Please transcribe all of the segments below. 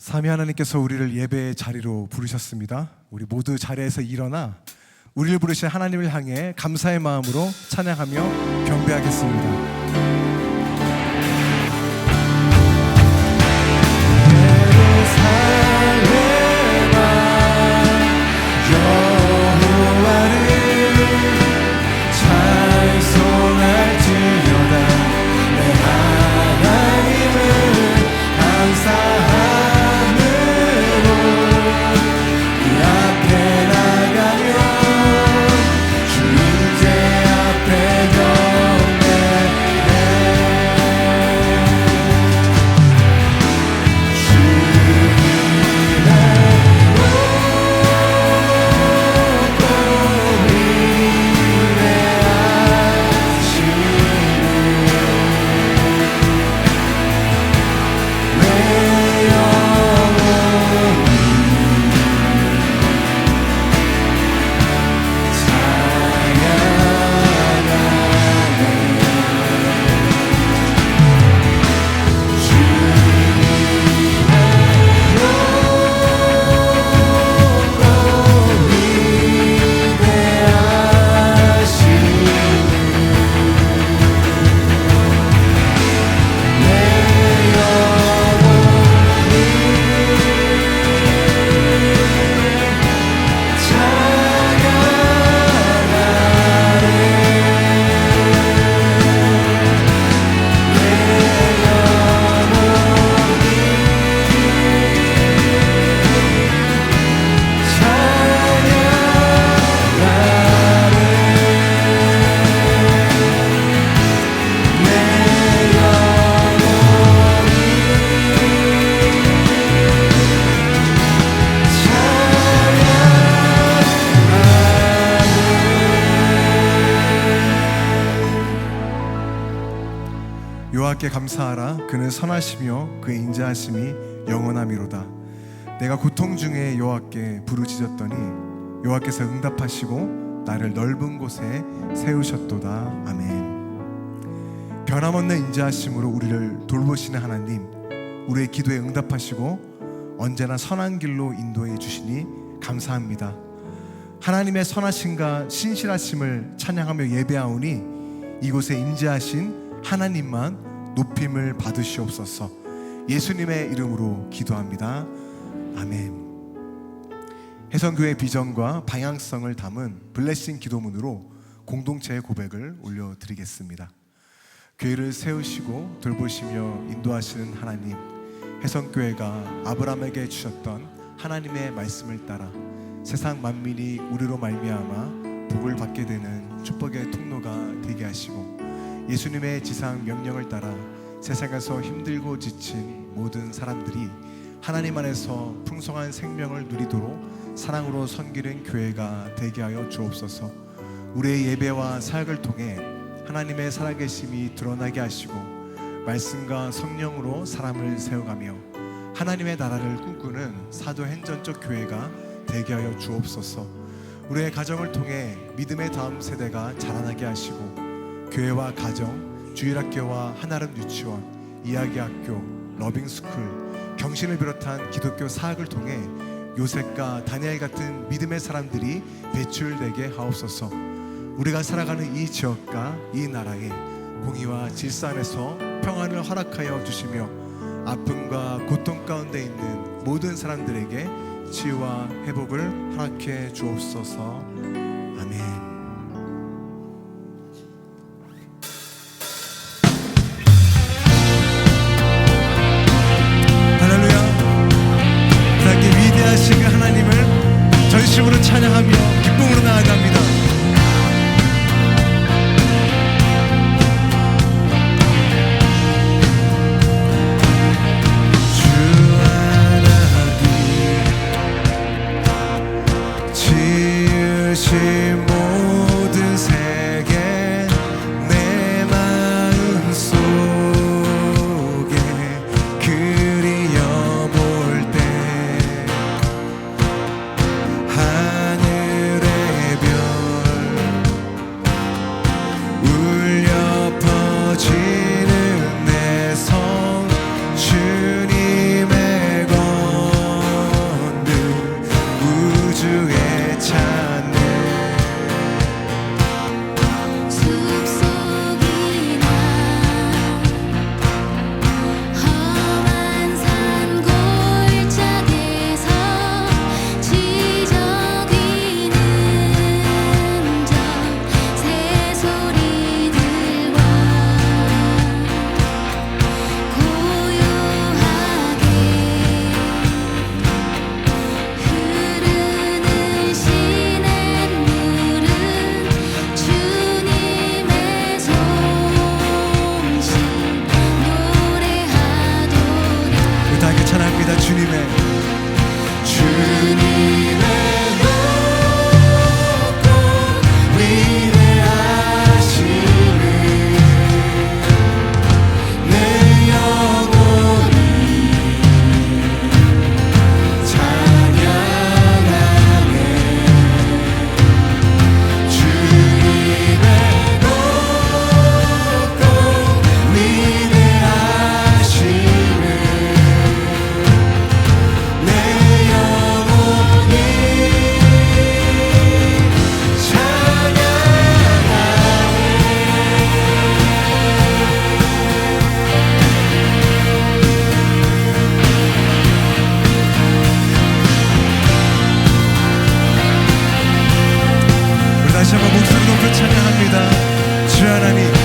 삼위 하나님께서 우리를 예배의 자리로 부르셨습니다. 우리 모두 자리에서 일어나 우리를 부르신 하나님을 향해 감사의 마음으로 찬양하며 경배하겠습니다. 여호와께 감사하라. 그는 선하시며 그의 인자하심이 영원하미로다. 내가 고통 중에 여호와께 부르짖었더니 여호와께서 응답하시고 나를 넓은 곳에 세우셨도다. 아멘. 변함없는 인자하심으로 우리를 돌보시는 하나님, 우리의 기도에 응답하시고 언제나 선한 길로 인도해 주시니 감사합니다. 하나님의 선하심과 신실하심을 찬양하며 예배하오니 이곳에 임재하신 하나님만 높임을 받으시옵소서. 예수님의 이름으로 기도합니다. 아멘. 해성교회 비전과 방향성을 담은 블레싱 기도문으로 공동체의 고백을 올려드리겠습니다. 교회를 세우시고 돌보시며 인도하시는 하나님, 해성교회가 아브라함에게 주셨던 하나님의 말씀을 따라 세상 만민이 우리로 말미암아 복을 받게 되는 축복의 통로가 되게 하시고, 예수님의 지상 명령을 따라 세상에서 힘들고 지친 모든 사람들이 하나님 안에서 풍성한 생명을 누리도록 사랑으로 섬기는 교회가 되게 하여 주옵소서. 우리의 예배와 사역을 통해 하나님의 살아계심이 드러나게 하시고 말씀과 성령으로 사람을 세워가며 하나님의 나라를 꿈꾸는 사도행전적 교회가 되게 하여 주옵소서. 우리의 가정을 통해 믿음의 다음 세대가 자라나게 하시고 교회와 가정, 주일학교와 한아름 유치원, 이야기학교, 러빙스쿨, 경신을 비롯한 기독교 사학을 통해 요셉과 다니엘 같은 믿음의 사람들이 배출되게 하옵소서. 우리가 살아가는 이 지역과 이 나라에 공의와 질서 안에서 평안을 허락하여 주시며 아픔과 고통 가운데 있는 모든 사람들에게 치유와 회복을 허락해 주옵소서. 아멘. 위대하신 그 하나님을 전심으로 찬양하며 기쁨으로 나아갑니다. 주 하나님 지으신 모든 세계 내 마음 속에 그리워볼 때 하늘의 별 주님의 높고 위대하심을 내 영혼이 찬양하네. 주님의 높고 위대하심을 내 영혼이 찬양하네. 우리 다시 한번 목소리 높여 찬양합니다. 주 하나님, 주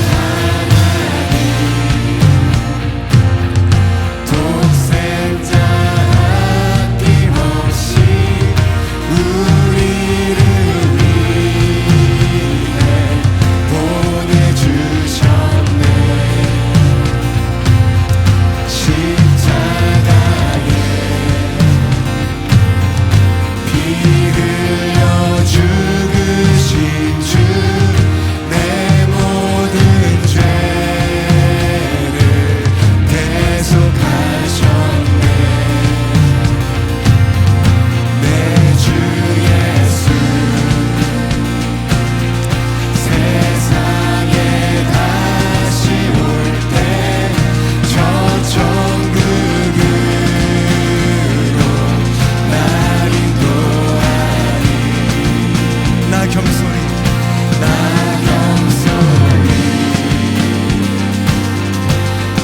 하나님, 독생자 아낌없이 우리를 위해 보내주셨네. 십자가에 피 흘려 죽으신 주, 내 모든 죄를 대속하셨네. 내 주 예수, 세상에 다시 올 때 저 천국으로 날 인도하리. 나 겸손히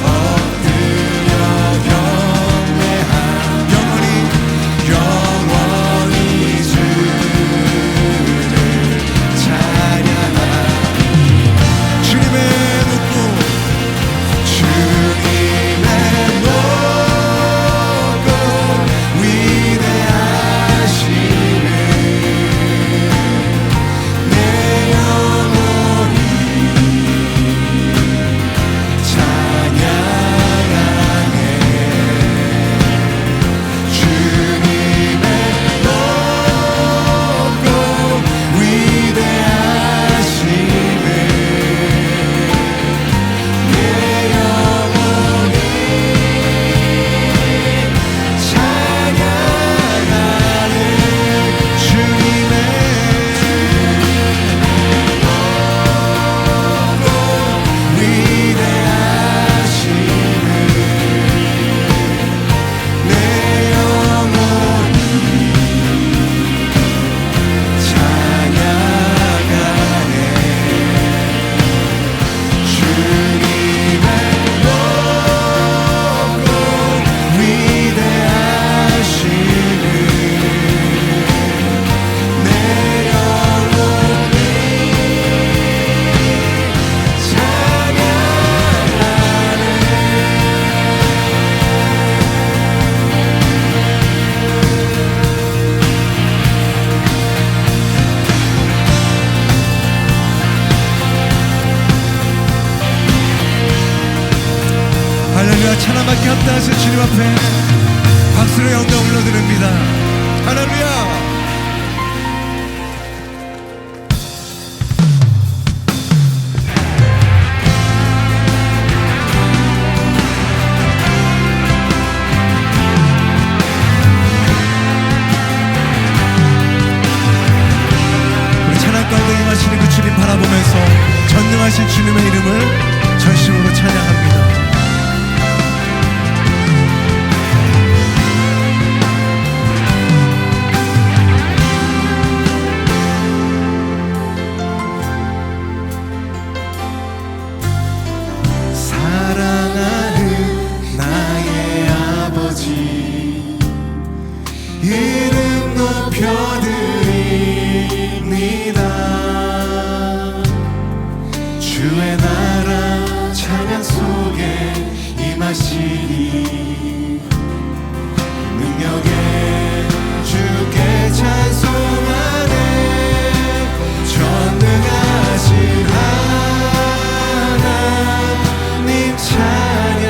엎드려 경배함. 영원히 주를 찬양하리. 주님의 높고 위대하심을 내 영혼이 찬양하네. 주님의 높고 위대하심을 내 영혼이 찬양하네. 주님의 위대하심을 내 영혼이 찬양하네. 주님의 높고 위대하심을 내 영혼이 찬양하네. 할렐루야. 찬양받기 합당하신 주님 앞에 박수로 영광 올려드립니다. 할렐루야. 우리 찬양 가운데 임하시는 그 주님 바라보면서 전능하신 주님의 이름을 전심으로 찬양합니다. 사랑하는 나의 아버지, 이름 높여드립니다. 주의 나라 찬양 속에 임하시니 능력에 주께 찬송하네. 전능하신 하나님 찬양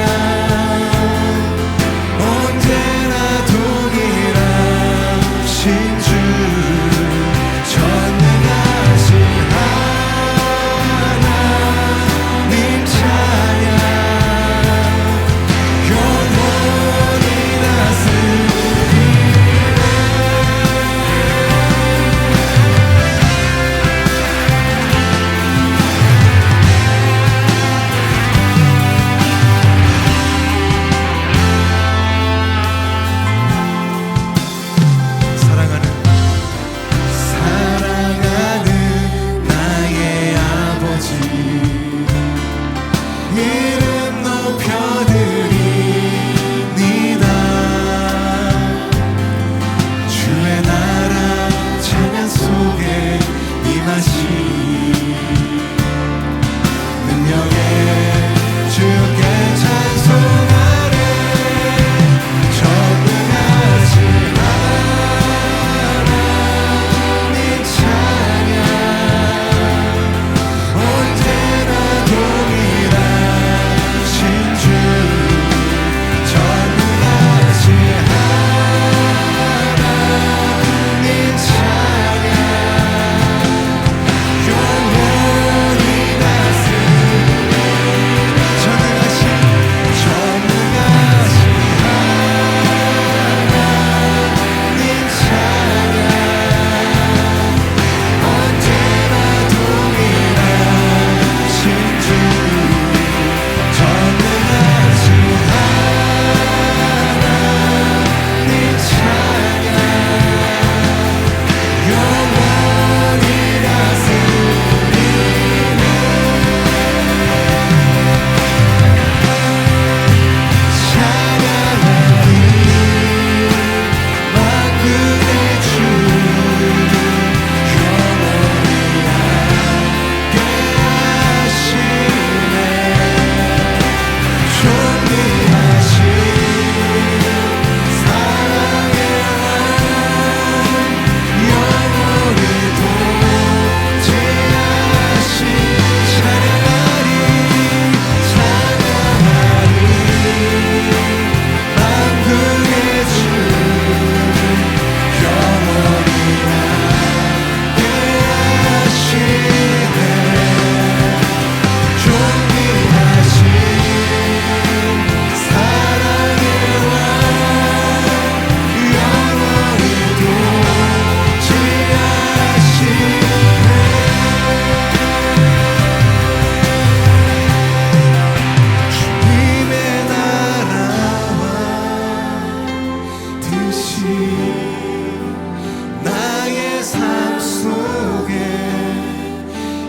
나의 삶 속에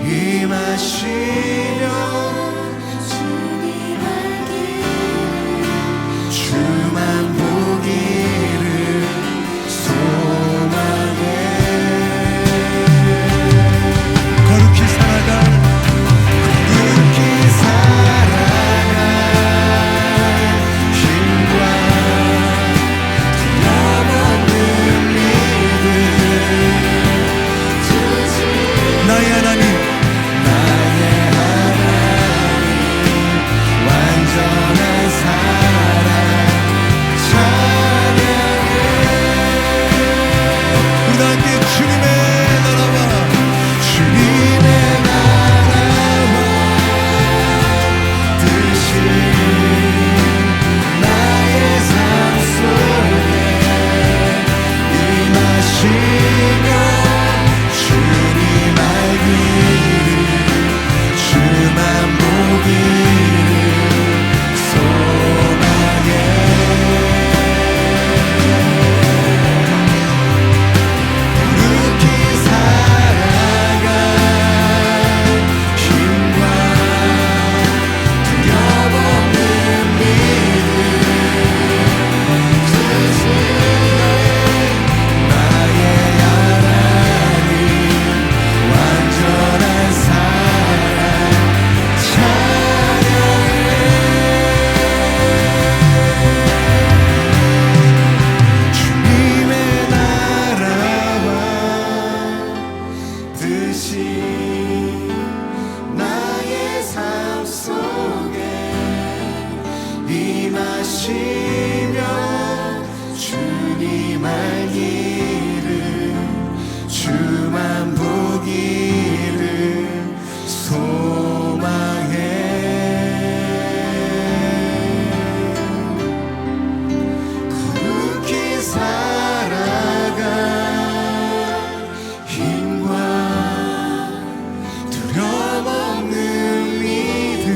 임하시며 주만 보기를 소망해. 거룩히 살아갈 힘과 틀림없는 믿음, 나의 하나님 완전한 사랑 찬양해. 우리 다 함께 주님의 나라와 주님의 나라와 뜻이 나의 삶 속에 임하시며 주님 알기를 주만 보기를 소망해. 거룩히 살아갈 힘과 두려움없는 믿음, 나의 하나님 완전한 사랑 찬양해. 주님의 나라와 뜻이 나의 삶 속에 임하시며 주님 알기를 주만 보기를 소망해. 거룩히 살아갈 힘과 두려움없는 믿음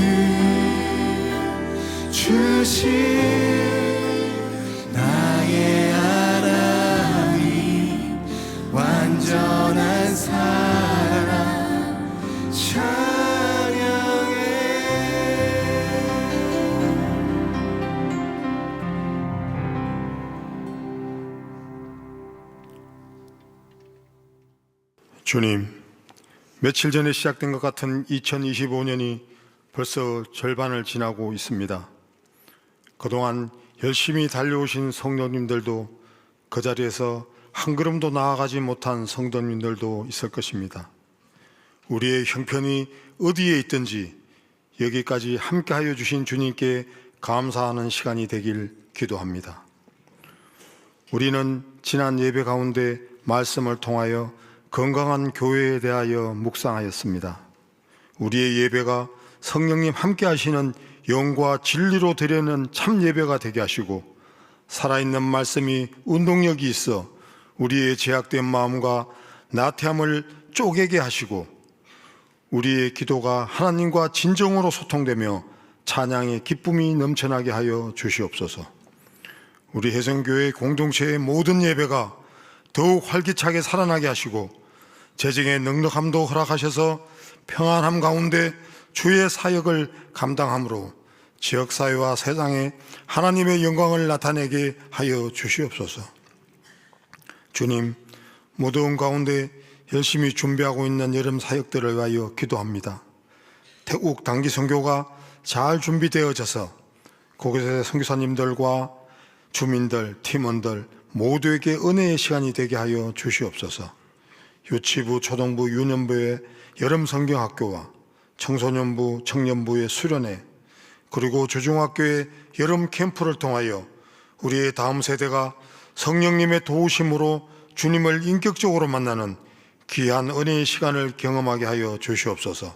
주신 나의 하나님 완전한 사랑 찬양해. 주님, 며칠 전에 시작된 것 같은 2025년이 벌써 절반을 지나고 있습니다. 그동안 열심히 달려오신 성도님들도 그 자리에서 한 걸음도 나아가지 못한 성도님들도 있을 것입니다. 우리의 형편이 어디에 있든지 여기까지 함께하여 주신 주님께 감사하는 시간이 되길 기도합니다. 우리는 지난 예배 가운데 말씀을 통하여 건강한 교회에 대하여 묵상하였습니다. 우리의 예배가 성령님 함께 하시는 영과 진리로 드리는 참 예배가 되게 하시고 살아있는 말씀이 운동력이 있어 우리의 제약된 마음과 나태함을 쪼개게 하시고 우리의 기도가 하나님과 진정으로 소통되며 찬양의 기쁨이 넘쳐나게 하여 주시옵소서. 우리 혜성교회 공동체의 모든 예배가 더욱 활기차게 살아나게 하시고 재정의 넉넉함도 허락하셔서 평안함 가운데 주의 사역을 감당함으로 지역사회와 세상에 하나님의 영광을 나타내게 하여 주시옵소서. 주님, 무더운 가운데 열심히 준비하고 있는 여름 사역들을 위하여 기도합니다. 태국 단기 선교가 잘 준비되어져서 그곳의 선교사님들과 주민들, 팀원들 모두에게 은혜의 시간이 되게 하여 주시옵소서. 유치부, 초등부, 유년부의 여름 성경학교와 청소년부, 청년부의 수련회, 그리고 조중학교의 여름 캠프를 통하여 우리의 다음 세대가 성령님의 도우심으로 주님을 인격적으로 만나는 귀한 은혜의 시간을 경험하게 하여 주시옵소서.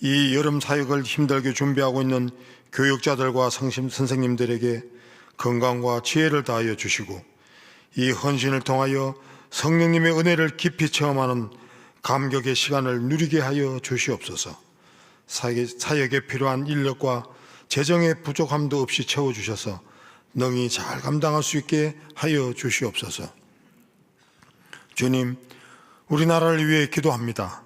이 여름 사역을 힘들게 준비하고 있는 교육자들과 선생님들에게 건강과 지혜를 다하여 주시고 이 헌신을 통하여 성령님의 은혜를 깊이 체험하는 감격의 시간을 누리게 하여 주시옵소서. 사역에 필요한 인력과 재정의 부족함도 없이 채워주셔서 능히 잘 감당할 수 있게 하여 주시옵소서. 주님, 우리나라를 위해 기도합니다.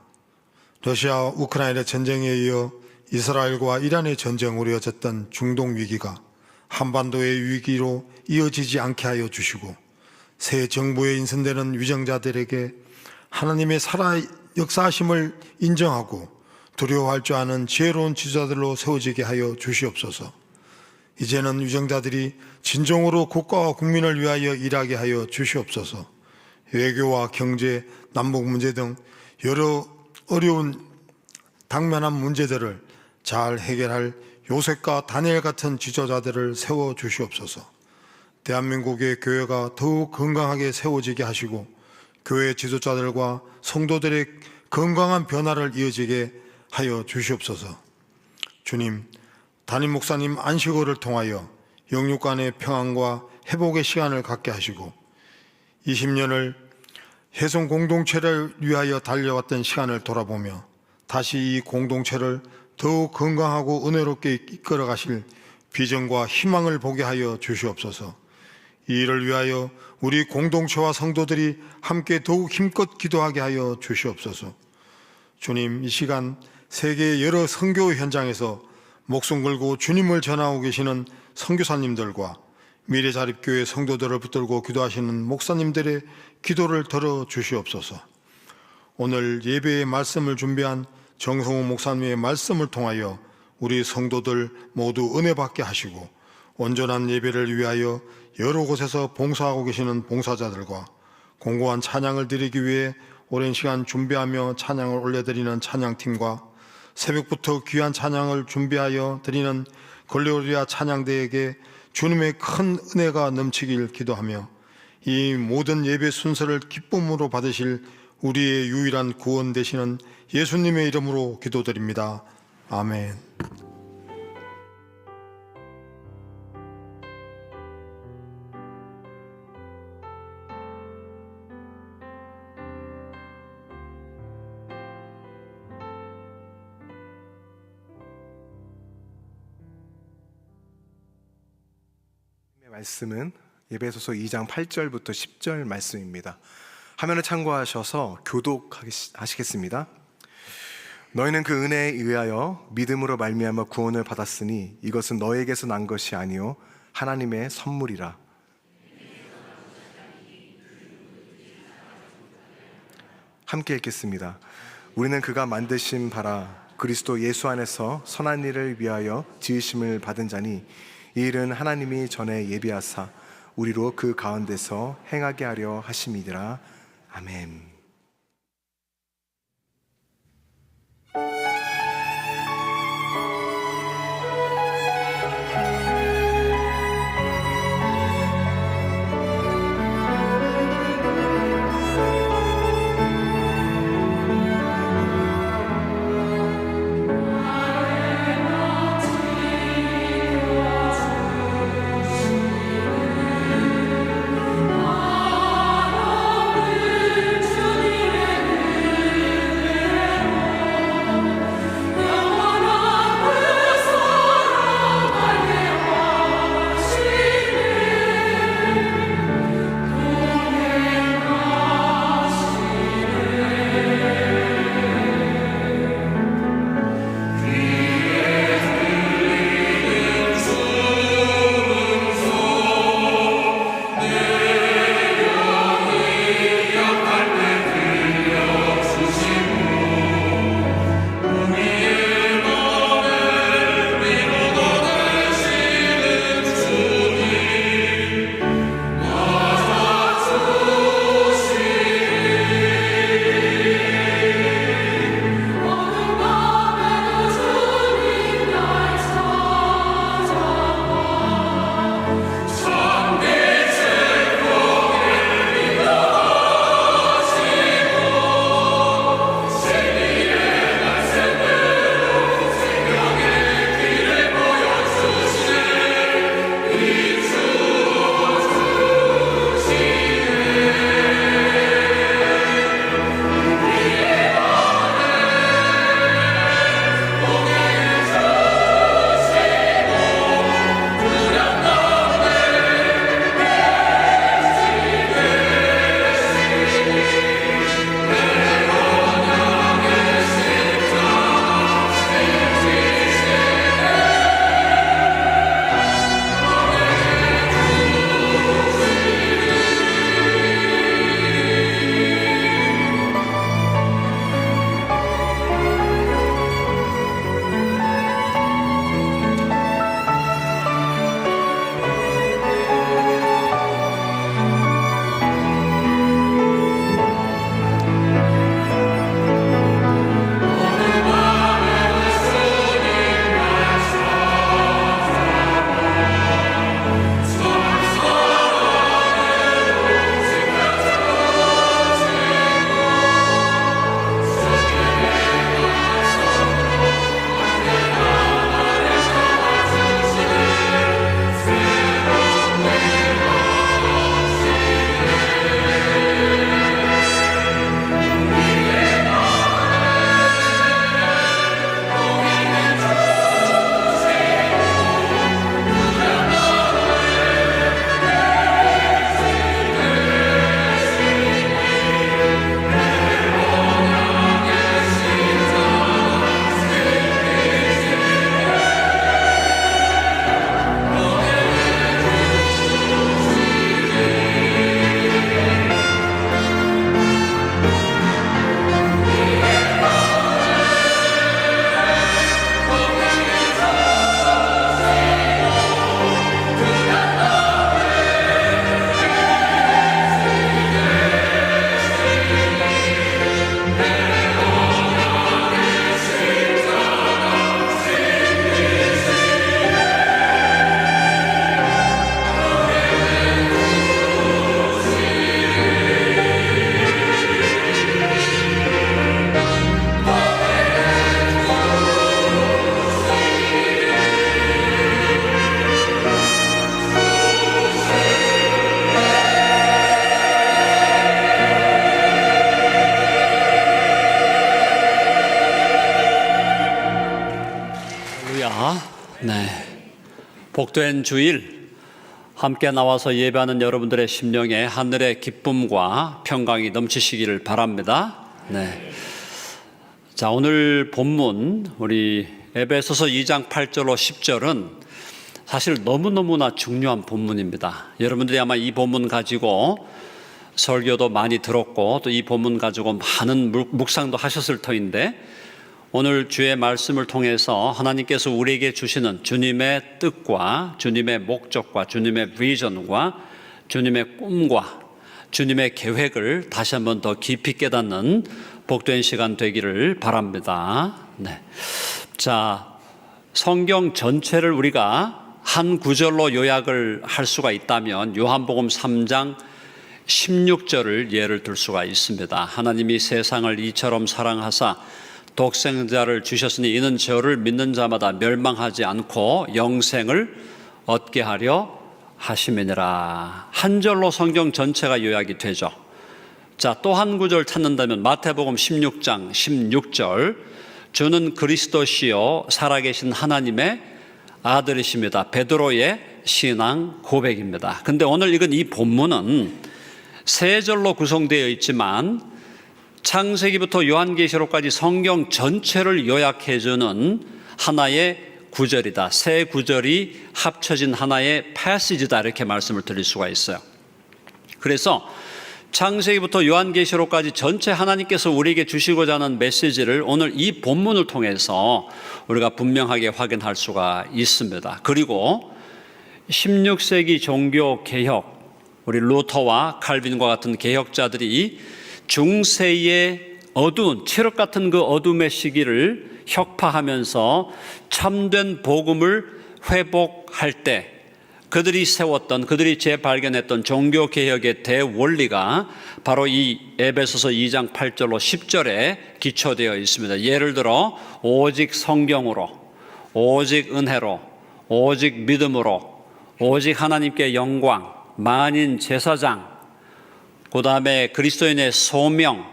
러시아 우크라이나 전쟁에 이어 이스라엘과 이란의 전쟁으로 이어졌던 중동 위기가 한반도의 위기로 이어지지 않게 하여 주시고, 새 정부에 인선되는 위정자들에게 하나님의 살아 역사하심을 인정하고 두려워할 줄 아는 지혜로운 지도자들로 세워지게 하여 주시옵소서. 이제는 위정자들이 진정으로 국가와 국민을 위하여 일하게 하여 주시옵소서. 외교와 경제, 남북 문제 등 여러 어려운 당면한 문제들을 잘 해결할 요셉과 다니엘 같은 지도자들을 세워 주시옵소서. 대한민국의 교회가 더욱 건강하게 세워지게 하시고, 교회 지도자들과 성도들의 건강한 변화를 이어지게 하여 주시옵소서. 주님, 담임 목사님 안식일을 통하여 영육 간의 평안과 회복의 시간을 갖게 하시고, 20년을 혜성 공동체를 위하여 달려왔던 시간을 돌아보며 다시 이 공동체를 더욱 건강하고 은혜롭게 이끌어 가실 비전과 희망을 보게 하여 주시옵소서. 이 일을 위하여 우리 공동체와 성도들이 함께 더욱 힘껏 기도하게 하여 주시옵소서. 주님, 이 시간 세계의 여러 선교 현장에서 목숨 걸고 주님을 전하고 계시는 선교사님들과 미래자립교회 성도들을 붙들고 기도하시는 목사님들의 기도를 들어 주시옵소서. 오늘 예배의 말씀을 준비한 정성호 목사님의 말씀을 통하여 우리 성도들 모두 은혜 받게 하시고, 온전한 예배를 위하여 여러 곳에서 봉사하고 계시는 봉사자들과 공고한 찬양을 드리기 위해 오랜 시간 준비하며 찬양을 올려드리는 찬양팀과 새벽부터 귀한 찬양을 준비하여 드리는 걸레오리아 찬양대에게 주님의 큰 은혜가 넘치길 기도하며, 이 모든 예배 순서를 기쁨으로 받으실 우리의 유일한 구원 되시는 예수님의 이름으로 기도드립니다. 아멘. 말씀은 에베소서 2장 8절부터 10절 말씀입니다. 화면을 참고하셔서 교독하시겠습니다. 너희는 그 은혜에 의하여 믿음으로 말미암아 구원을 받았으니 이것은 너에게서 난 것이 아니요 하나님의 선물이라. 함께 읽겠습니다. 우리는 그가 만드신 바라 그리스도 예수 안에서 선한 일을 위하여 지으심을 받은 자니, 이 일은 하나님이 전에 예비하사 우리로 그 가운데서 행하게 하려 하심이니라. 아멘. 주 복된 주일 함께 나와서 예배하는 여러분들의 심령에 하늘의 기쁨과 평강이 넘치시기를 바랍니다. 네. 자, 오늘 본문 우리 에베소서 2장 8절로 10절은 사실 너무너무나 중요한 본문입니다. 여러분들이 아마 이 본문 가지고 설교도 많이 들었고 또 이 본문 가지고 많은 묵상도 하셨을 터인데, 오늘 주의 말씀을 통해서 하나님께서 우리에게 주시는 주님의 뜻과 주님의 목적과 주님의 비전과 주님의 꿈과 주님의 계획을 다시 한번 더 깊이 깨닫는 복된 시간 되기를 바랍니다. 네. 자, 성경 전체를 우리가 한 구절로 요약을 할 수가 있다면 요한복음 3장 16절을 예를 들 수가 있습니다. 하나님이 세상을 이처럼 사랑하사 독생자를 주셨으니 이는 저를 믿는 자마다 멸망하지 않고 영생을 얻게 하려 하심이니라. 한 절로 성경 전체가 요약이 되죠. 자, 또 한 구절 찾는다면 마태복음 16장 16절, 주는 그리스도시요 살아계신 하나님의 아들이십니다. 베드로의 신앙 고백입니다. 근데 오늘 읽은 이 본문은 세 절로 구성되어 있지만 창세기부터 요한계시록까지 성경 전체를 요약해주는 하나의 구절이다. 세 구절이 합쳐진 하나의 패시지다, 이렇게 말씀을 드릴 수가 있어요. 그래서 창세기부터 요한계시록까지 전체 하나님께서 우리에게 주시고자 하는 메시지를 오늘 이 본문을 통해서 우리가 분명하게 확인할 수가 있습니다. 그리고 16세기 종교개혁, 우리 루터와 칼빈과 같은 개혁자들이 중세의 어두운 칠흑 같은 그 어둠의 시기를 혁파하면서 참된 복음을 회복할 때 그들이 세웠던, 그들이 재발견했던 종교개혁의 대원리가 바로 이 에베소서 2장 8절로 10절에 기초되어 있습니다. 예를 들어 오직 성경으로, 오직 은혜로, 오직 믿음으로, 오직 하나님께 영광, 만인 제사장, 그 다음에 그리스도인의 소명,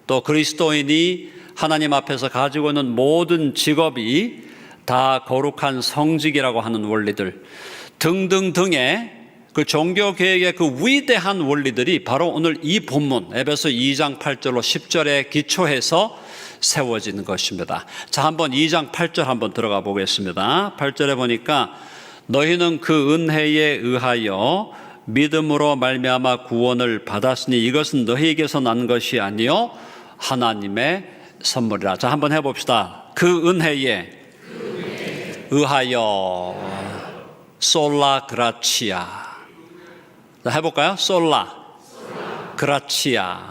또 그리스도인이 하나님 앞에서 가지고 있는 모든 직업이 다 거룩한 성직이라고 하는 원리들 등등등의 그 종교개혁의 그 위대한 원리들이 바로 오늘 이 본문 에베소 2장 8절로 10절에 기초해서 세워지는 것입니다. 자, 한번 2장 8절 한번 들어가 보겠습니다. 8절에 보니까 너희는 그 은혜에 의하여 믿음으로 말미암아 구원을 받았으니 이것은 너희에게서 난 것이 아니요 하나님의 선물이라. 자, 한번 해봅시다. 그 은혜에 의하여 솔라 그라치아. 자, 해볼까요? 솔라 그라치아.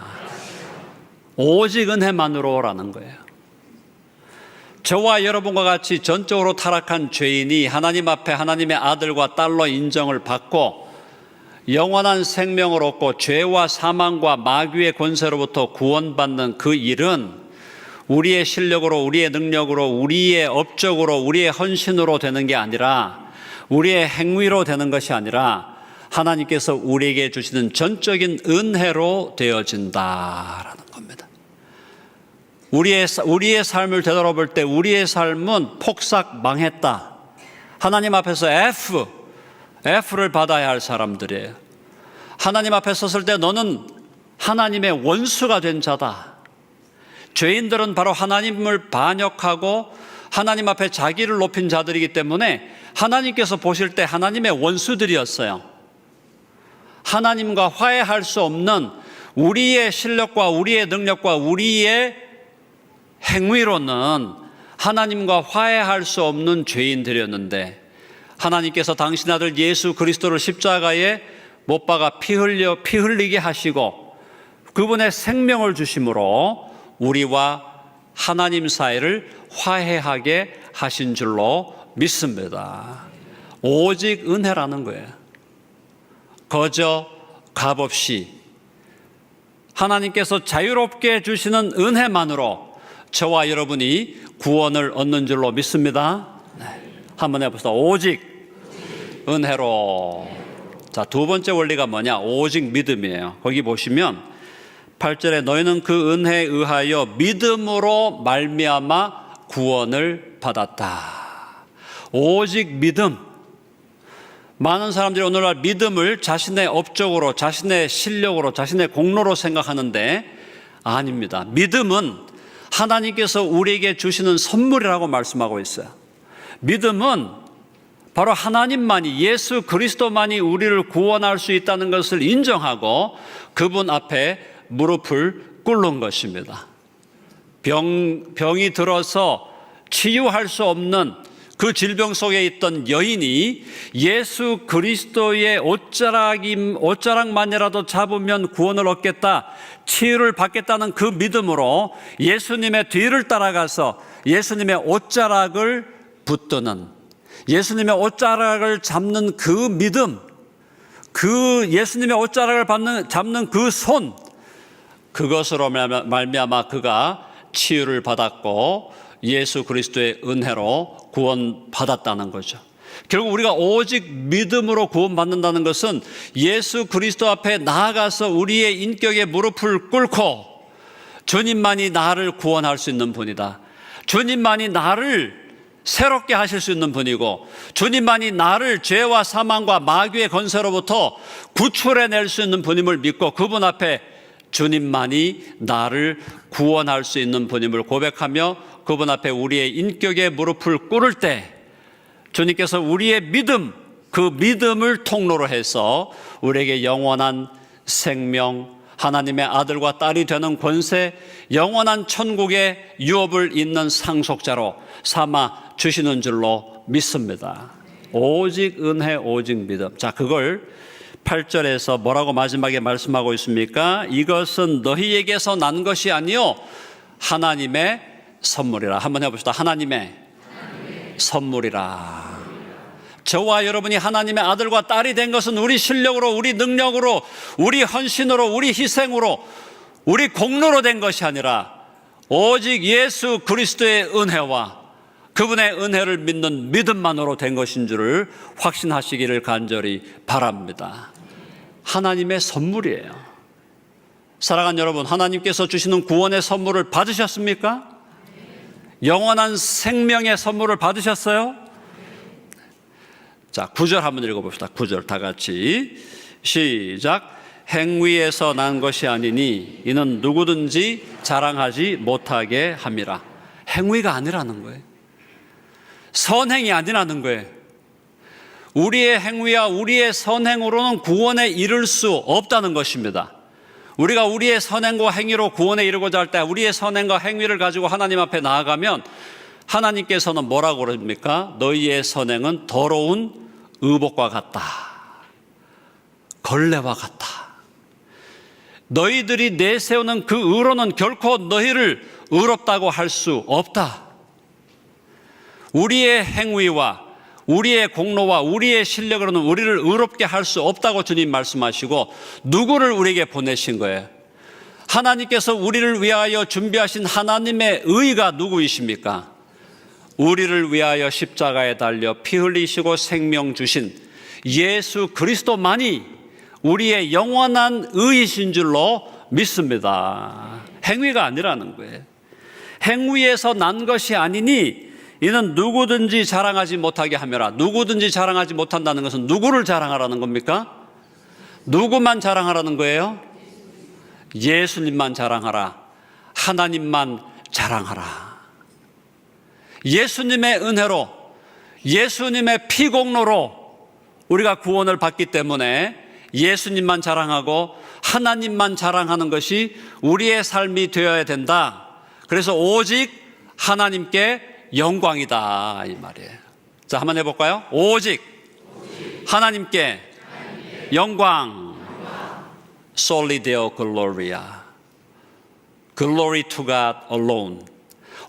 오직 은혜만으로라는 거예요. 저와 여러분과 같이 전적으로 타락한 죄인이 하나님 앞에 하나님의 아들과 딸로 인정을 받고 영원한 생명을 얻고 죄와 사망과 마귀의 권세로부터 구원받는 그 일은 우리의 실력으로, 우리의 능력으로, 우리의 업적으로, 우리의 헌신으로 되는 게 아니라, 우리의 행위로 되는 것이 아니라 하나님께서 우리에게 주시는 전적인 은혜로 되어진다라는 겁니다. 우리의 삶을 되돌아볼 때 우리의 삶은 폭삭 망했다. 하나님 앞에서 F를 받아야 할 사람들이에요. 하나님 앞에 섰을 때 너는 하나님의 원수가 된 자다. 죄인들은 바로 하나님을 반역하고 하나님 앞에 자기를 높인 자들이기 때문에 하나님께서 보실 때 하나님의 원수들이었어요. 하나님과 화해할 수 없는 우리의 실력과 우리의 능력과 우리의 행위로는 하나님과 화해할 수 없는 죄인들이었는데 하나님께서 당신 아들 예수 그리스도를 십자가에 못 박아 피 흘리게 하시고 그분의 생명을 주심으로 우리와 하나님 사이를 화해하게 하신 줄로 믿습니다. 오직 은혜라는 거예요. 거저 값없이 하나님께서 자유롭게 주시는 은혜만으로 저와 여러분이 구원을 얻는 줄로 믿습니다. 네. 한번 해봅시다. 오직 은혜로. 자, 두 번째 원리가 뭐냐? 오직 믿음이에요. 거기 보시면 8절에 너희는 그 은혜에 의하여 믿음으로 말미암아 구원을 받았다. 오직 믿음. 많은 사람들이 오늘날 믿음을 자신의 업적으로, 자신의 실력으로, 자신의 공로로 생각하는데 아닙니다. 믿음은 하나님께서 우리에게 주시는 선물이라고 말씀하고 있어요. 믿음은 바로 하나님만이, 예수 그리스도만이 우리를 구원할 수 있다는 것을 인정하고 그분 앞에 무릎을 꿇는 것입니다. 병이 들어서 치유할 수 없는 그 질병 속에 있던 여인이 예수 그리스도의 옷자락만이라도 잡으면 구원을 얻겠다, 치유를 받겠다는 그 믿음으로 예수님의 뒤를 따라가서 예수님의 옷자락을 붙드는, 예수님의 옷자락을 잡는 그 믿음, 그 예수님의 옷자락을 잡는 그 손, 그것으로 말미암아 그가 치유를 받았고 예수 그리스도의 은혜로 구원받았다는 거죠. 결국 우리가 오직 믿음으로 구원받는다는 것은 예수 그리스도 앞에 나아가서 우리의 인격에 무릎을 꿇고 주님만이 나를 구원할 수 있는 분이다, 주님만이 나를 새롭게 하실 수 있는 분이고 주님만이 나를 죄와 사망과 마귀의 권세로부터 구출해낼 수 있는 분임을 믿고 그분 앞에 주님만이 나를 구원할 수 있는 분임을 고백하며 그분 앞에 우리의 인격에 무릎을 꿇을 때 주님께서 우리의 믿음, 그 믿음을 통로로 해서 우리에게 영원한 생명, 하나님의 아들과 딸이 되는 권세, 영원한 천국의 유업을 잇는 상속자로 삼아 주시는 줄로 믿습니다. 오직 은혜, 오직 믿음. 자, 그걸 8절에서 뭐라고 마지막에 말씀하고 있습니까? 이것은 너희에게서 난 것이 아니요 하나님의 선물이라. 한번 해봅시다. 하나님의 선물이라. 저와 여러분이 하나님의 아들과 딸이 된 것은 우리 실력으로, 우리 능력으로, 우리 헌신으로, 우리 희생으로, 우리 공로로 된 것이 아니라 오직 예수 그리스도의 은혜와 그분의 은혜를 믿는 믿음만으로 된 것인 줄을 확신하시기를 간절히 바랍니다. 하나님의 선물이에요. 사랑하는 여러분, 하나님께서 주시는 구원의 선물을 받으셨습니까? 영원한 생명의 선물을 받으셨어요? 자, 9절 한번 읽어봅시다. 9절 다 같이 시작. 행위에서 난 것이 아니니 이는 누구든지 자랑하지 못하게 함이라. 행위가 아니라는 거예요. 선행이 아니라는 거예요. 우리의 행위와 우리의 선행으로는 구원에 이를 수 없다는 것입니다. 우리가 우리의 선행과 행위로 구원에 이르고자 할 때 우리의 선행과 행위를 가지고 하나님 앞에 나아가면 하나님께서는 뭐라고 그럽니까? 너희의 선행은 더러운 의복과 같다, 걸레와 같다. 너희들이 내세우는 그 의로는 결코 너희를 의롭다고 할 수 없다. 우리의 행위와 우리의 공로와 우리의 실력으로는 우리를 의롭게 할 수 없다고 주님 말씀하시고 누구를 우리에게 보내신 거예요? 하나님께서 우리를 위하여 준비하신 하나님의 의가 누구이십니까? 우리를 위하여 십자가에 달려 피 흘리시고 생명 주신 예수 그리스도만이 우리의 영원한 의이신 줄로 믿습니다. 행위가 아니라는 거예요. 행위에서 난 것이 아니니 이는 누구든지 자랑하지 못하게 하며라. 누구든지 자랑하지 못한다는 것은 누구를 자랑하라는 겁니까? 누구만 자랑하라는 거예요? 예수님만 자랑하라. 하나님만 자랑하라. 예수님의 은혜로, 예수님의 피공로로 우리가 구원을 받기 때문에 예수님만 자랑하고 하나님만 자랑하는 것이 우리의 삶이 되어야 된다. 그래서 오직 하나님께 영광이다 이 말이에요. 자, 한번 해볼까요? 오직 하나님께 영광. Soli Deo Gloria. Glory to God alone.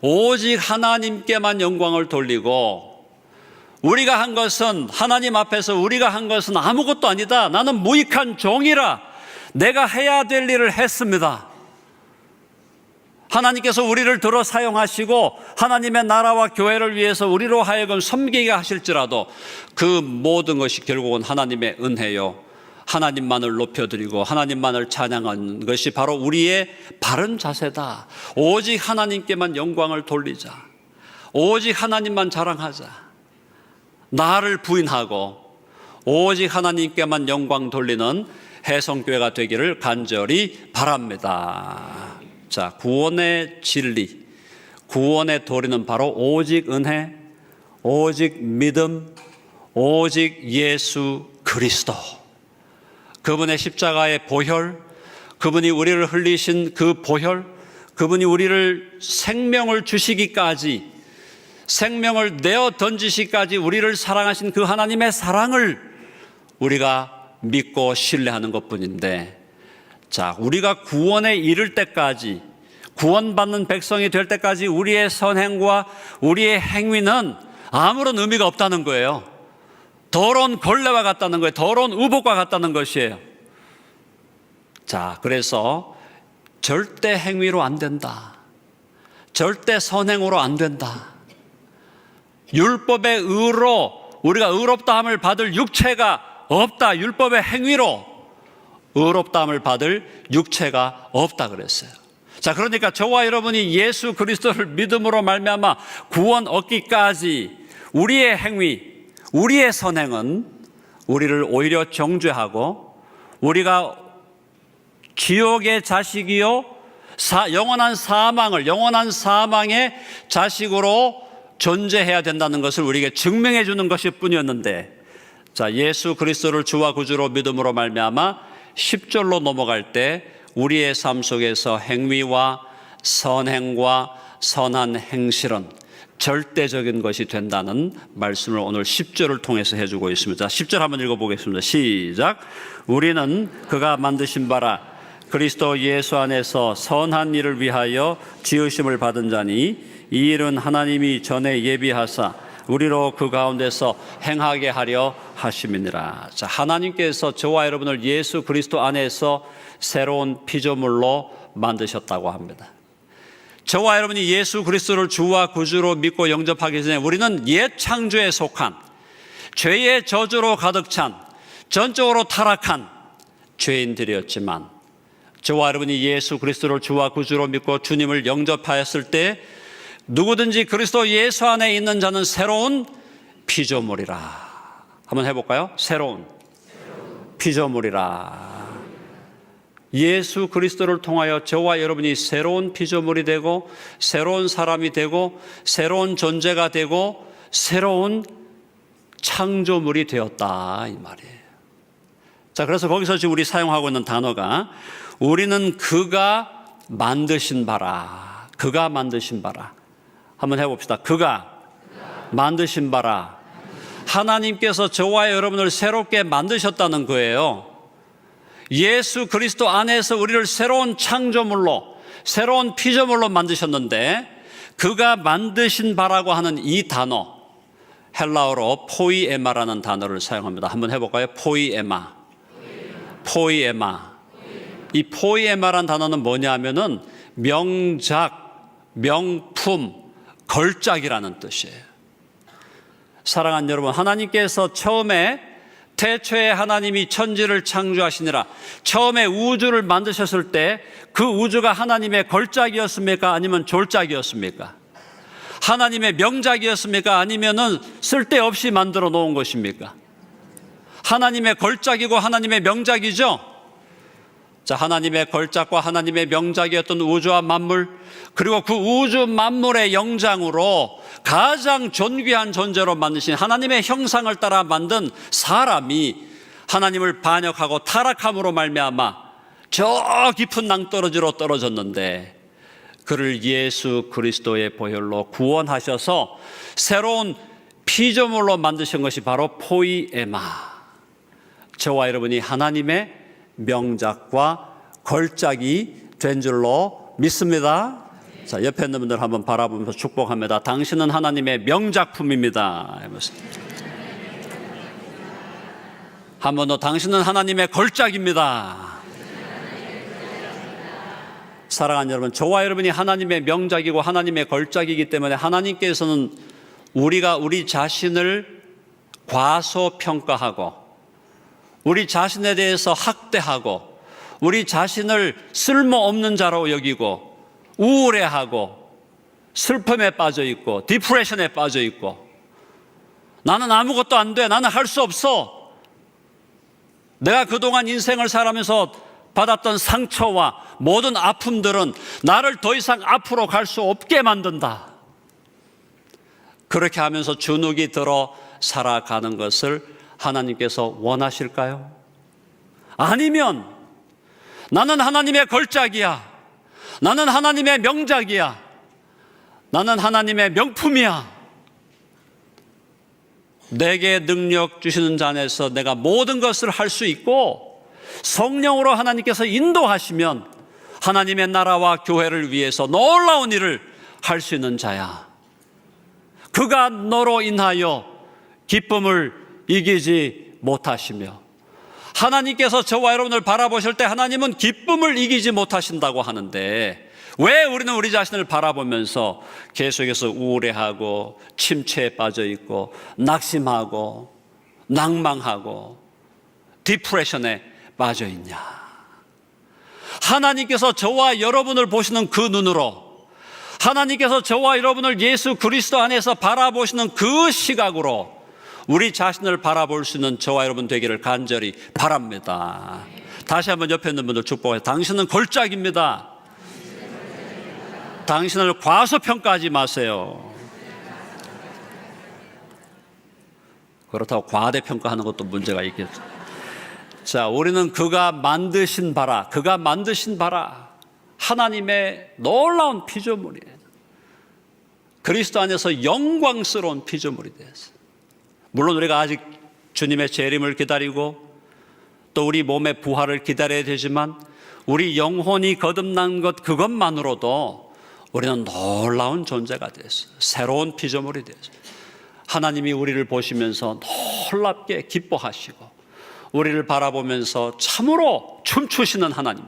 오직 하나님께만 영광을 돌리고 우리가 한 것은, 하나님 앞에서 우리가 한 것은 아무것도 아니다. 나는 무익한 종이라 내가 해야 될 일을 했습니다. 하나님께서 우리를 들어 사용하시고 하나님의 나라와 교회를 위해서 우리로 하여금 섬기게 하실지라도 그 모든 것이 결국은 하나님의 은혜요, 하나님만을 높여드리고 하나님만을 찬양하는 것이 바로 우리의 바른 자세다. 오직 하나님께만 영광을 돌리자. 오직 하나님만 자랑하자. 나를 부인하고 오직 하나님께만 영광 돌리는 해성교회가 되기를 간절히 바랍니다. 자, 구원의 진리, 구원의 도리는 바로 오직 은혜, 오직 믿음, 오직 예수 그리스도. 그분의 십자가의 보혈, 그분이 우리를 흘리신 그 보혈, 그분이 우리를 생명을 주시기까지, 생명을 내어 던지시기까지 우리를 사랑하신 그 하나님의 사랑을 우리가 믿고 신뢰하는 것뿐인데, 자, 우리가 구원에 이를 때까지, 구원받는 백성이 될 때까지 우리의 선행과 우리의 행위는 아무런 의미가 없다는 거예요. 더러운 걸레와 같다는 거예요. 더러운 우복과 같다는 것이에요. 자, 그래서 절대 행위로 안 된다. 절대 선행으로 안 된다. 율법의 의로 우리가 의롭다함을 받을 육체가 없다. 율법의 행위로 의롭다함을 받을 육체가 없다 그랬어요. 자, 그러니까 저와 여러분이 예수 그리스도를 믿음으로 말미암아 구원 얻기까지 우리의 행위, 우리의 선행은 우리를 오히려 정죄하고 우리가 지옥의 자식이요 영원한 사망의 자식으로 존재해야 된다는 것을 우리에게 증명해 주는 것일 뿐이었는데, 자, 예수 그리스도를 주와 구주로 믿음으로 말미암아 10절로 넘어갈 때 우리의 삶 속에서 행위와 선행과 선한 행실은 절대적인 것이 된다는 말씀을 오늘 10절을 통해서 해주고 있습니다. 10절 한번 읽어보겠습니다. 시작. 우리는 그가 만드신 바라 그리스도 예수 안에서 선한 일을 위하여 지으심을 받은 자니 이 일은 하나님이 전에 예비하사 우리로 그 가운데서 행하게 하려 하심이니라. 자, 하나님께서 저와 여러분을 예수 그리스도 안에서 새로운 피조물로 만드셨다고 합니다. 저와 여러분이 예수 그리스도를 주와 구주로 믿고 영접하기 전에 우리는 옛 창조에 속한 죄의 저주로 가득 찬 전적으로 타락한 죄인들이었지만, 저와 여러분이 예수 그리스도를 주와 구주로 믿고 주님을 영접하였을 때 누구든지 그리스도 예수 안에 있는 자는 새로운 피조물이라. 한번 해볼까요? 새로운 피조물이라. 예수 그리스도를 통하여 저와 여러분이 새로운 피조물이 되고 새로운 사람이 되고 새로운 존재가 되고 새로운 창조물이 되었다 이 말이에요. 자, 그래서 거기서 지금 우리 사용하고 있는 단어가 우리는 그가 만드신 바라. 그가 만드신 바라. 한번 해봅시다. 그가 만드신 바라. 하나님께서 저와 여러분을 새롭게 만드셨다는 거예요. 예수 그리스도 안에서 우리를 새로운 창조물로, 새로운 피조물로 만드셨는데, 그가 만드신 바라고 하는 이 단어, 헬라어로 포이에마라는 단어를 사용합니다. 한번 해볼까요? 포이에마. 이 포이에마라는 단어는 뭐냐면은 명작, 명품, 걸작이라는 뜻이에요. 사랑하는 여러분, 하나님께서 처음에 태초에 하나님이 천지를 창조하시니라, 처음에 우주를 만드셨을 때 그 우주가 하나님의 걸작이었습니까? 아니면 졸작이었습니까? 하나님의 명작이었습니까? 아니면은 쓸데없이 만들어 놓은 것입니까? 하나님의 걸작이고 하나님의 명작이죠. 자, 하나님의 걸작과 하나님의 명작이었던 우주와 만물, 그리고 그 우주 만물의 영장으로 가장 존귀한 존재로 만드신 하나님의 형상을 따라 만든 사람이 하나님을 반역하고 타락함으로 말미암아 저 깊은 낭떠러지로 떨어졌는데, 그를 예수 그리스도의 보혈로 구원하셔서 새로운 피조물로 만드신 것이 바로 포이에마. 저와 여러분이 하나님의 명작과 걸작이 된 줄로 믿습니다. 자, 옆에 있는 분들 한번 바라보면서 축복합니다. 당신은 하나님의 명작품입니다. 한 번 더, 당신은 하나님의 걸작입니다. 사랑하는 여러분, 저와 여러분이 하나님의 명작이고 하나님의 걸작이기 때문에 하나님께서는 우리가 우리 자신을 과소평가하고 우리 자신에 대해서 학대하고 우리 자신을 쓸모없는 자로 여기고 우울해하고 슬픔에 빠져 있고 디프레션에 빠져 있고 나는 아무것도 안 돼, 나는 할 수 없어, 내가 그동안 인생을 살아가면서 받았던 상처와 모든 아픔들은 나를 더 이상 앞으로 갈 수 없게 만든다. 그렇게 하면서 주눅이 들어 살아가는 것을 하나님께서 원하실까요? 아니면 나는 하나님의 걸작이야, 나는 하나님의 명작이야, 나는 하나님의 명품이야, 내게 능력 주시는 자 안에서 내가 모든 것을 할 수 있고 성령으로 하나님께서 인도하시면 하나님의 나라와 교회를 위해서 놀라운 일을 할 수 있는 자야. 그가 너로 인하여 기쁨을 이기지 못하시며, 하나님께서 저와 여러분을 바라보실 때 하나님은 기쁨을 이기지 못하신다고 하는데 왜 우리는 우리 자신을 바라보면서 계속해서 우울해하고 침체에 빠져 있고 낙심하고 낭망하고 디프레션에 빠져 있냐? 하나님께서 저와 여러분을 보시는 그 눈으로, 하나님께서 저와 여러분을 예수 그리스도 안에서 바라보시는 그 시각으로 우리 자신을 바라볼 수 있는 저와 여러분 되기를 간절히 바랍니다. 다시 한번 옆에 있는 분들 축복해요. 당신은 걸작입니다. 당신을 과소평가하지 마세요. 그렇다고 과대평가하는 것도 문제가 있겠죠. 자, 우리는 그가 만드신 바라, 그가 만드신 바라, 하나님의 놀라운 피조물이에요. 그리스도 안에서 영광스러운 피조물이 되었어요. 물론 우리가 아직 주님의 재림을 기다리고 또 우리 몸의 부활을 기다려야 되지만 우리 영혼이 거듭난 것 그것만으로도 우리는 놀라운 존재가 됐어요. 새로운 피조물이 됐어요. 하나님이 우리를 보시면서 놀랍게 기뻐하시고 우리를 바라보면서 참으로 춤추시는 하나님,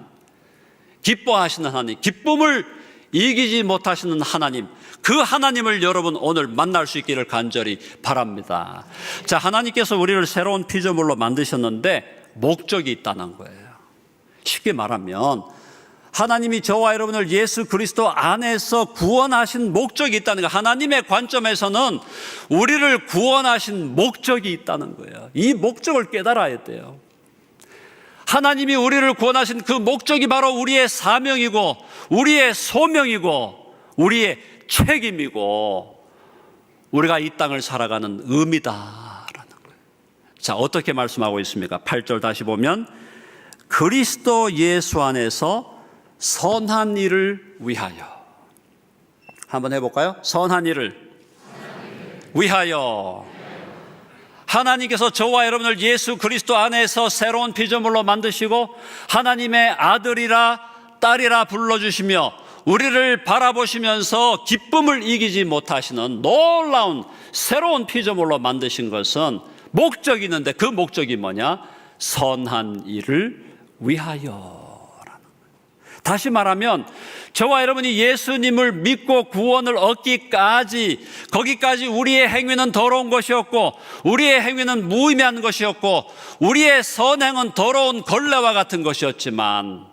기뻐하시는 하나님, 기쁨을 이기지 못하시는 하나님, 그 하나님을 여러분 오늘 만날 수 있기를 간절히 바랍니다. 자, 하나님께서 우리를 새로운 피조물로 만드셨는데 목적이 있다는 거예요. 쉽게 말하면 하나님이 저와 여러분을 예수 그리스도 안에서 구원하신 목적이 있다는 거예요. 하나님의 관점에서는 우리를 구원하신 목적이 있다는 거예요. 이 목적을 깨달아야 돼요. 하나님이 우리를 구원하신 그 목적이 바로 우리의 사명이고 우리의 소명이고 우리의 책임이고 우리가 이 땅을 살아가는 의미다라는 거예요. 자, 어떻게 말씀하고 있습니까? 8절 다시 보면 그리스도 예수 안에서 선한 일을 위하여. 한번 해볼까요? 선한 일을 위하여. 하나님께서 저와 여러분을 예수 그리스도 안에서 새로운 피조물로 만드시고 하나님의 아들이라 딸이라 불러주시며 우리를 바라보시면서 기쁨을 이기지 못하시는 놀라운 새로운 피조물로 만드신 것은 목적이 있는데 그 목적이 뭐냐? 선한 일을 위하여. 다시 말하면 저와 여러분이 예수님을 믿고 구원을 얻기까지 거기까지 우리의 행위는 더러운 것이었고 우리의 행위는 무의미한 것이었고 우리의 선행은 더러운 걸레와 같은 것이었지만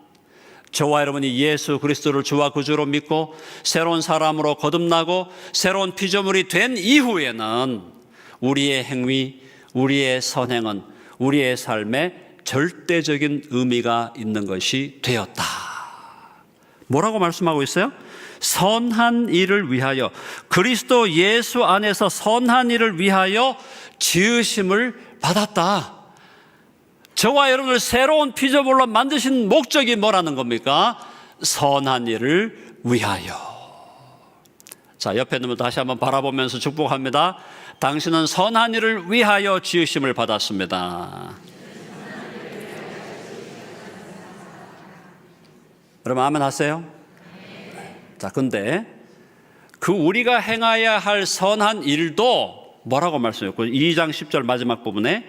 저와 여러분이 예수 그리스도를 주와 구주로 믿고 새로운 사람으로 거듭나고 새로운 피조물이 된 이후에는 우리의 행위, 우리의 선행은 우리의 삶에 절대적인 의미가 있는 것이 되었다. 뭐라고 말씀하고 있어요? 선한 일을 위하여, 그리스도 예수 안에서 선한 일을 위하여 지으심을 받았다. 저와 여러분을 새로운 피조물로 만드신 목적이 뭐라는 겁니까? 선한 일을 위하여. 자, 옆에 있는 분 다시 한번 바라보면서 축복합니다. 당신은 선한 일을 위하여 지으심을 받았습니다. 여러분 아멘 하세요? 자, 근데 그 우리가 행해야 할 선한 일도 뭐라고 말씀했고 2장 10절 마지막 부분에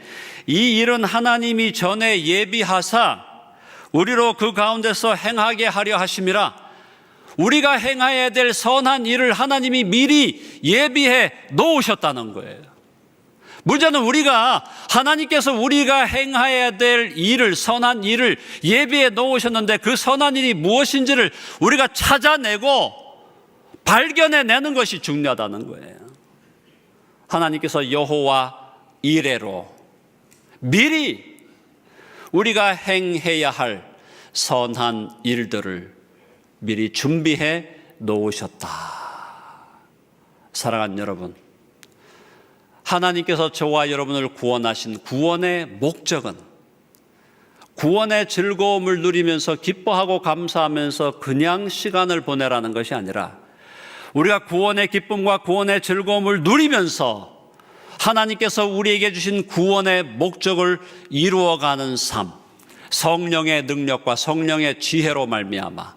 이 일은 하나님이 전에 예비하사 우리로 그 가운데서 행하게 하려 하심이라. 우리가 행해야 될 선한 일을 하나님이 미리 예비해 놓으셨다는 거예요. 문제는 우리가 하나님께서 우리가 행해야 될 일을, 선한 일을 예비해 놓으셨는데 그 선한 일이 무엇인지를 우리가 찾아내고 발견해내는 것이 중요하다는 거예요. 하나님께서 여호와 이레로 미리 우리가 행해야 할 선한 일들을 미리 준비해 놓으셨다. 사랑하는 여러분, 하나님께서 저와 여러분을 구원하신 구원의 목적은 구원의 즐거움을 누리면서 기뻐하고 감사하면서 그냥 시간을 보내라는 것이 아니라 우리가 구원의 기쁨과 구원의 즐거움을 누리면서 하나님께서 우리에게 주신 구원의 목적을 이루어가는 삶, 성령의 능력과 성령의 지혜로 말미암아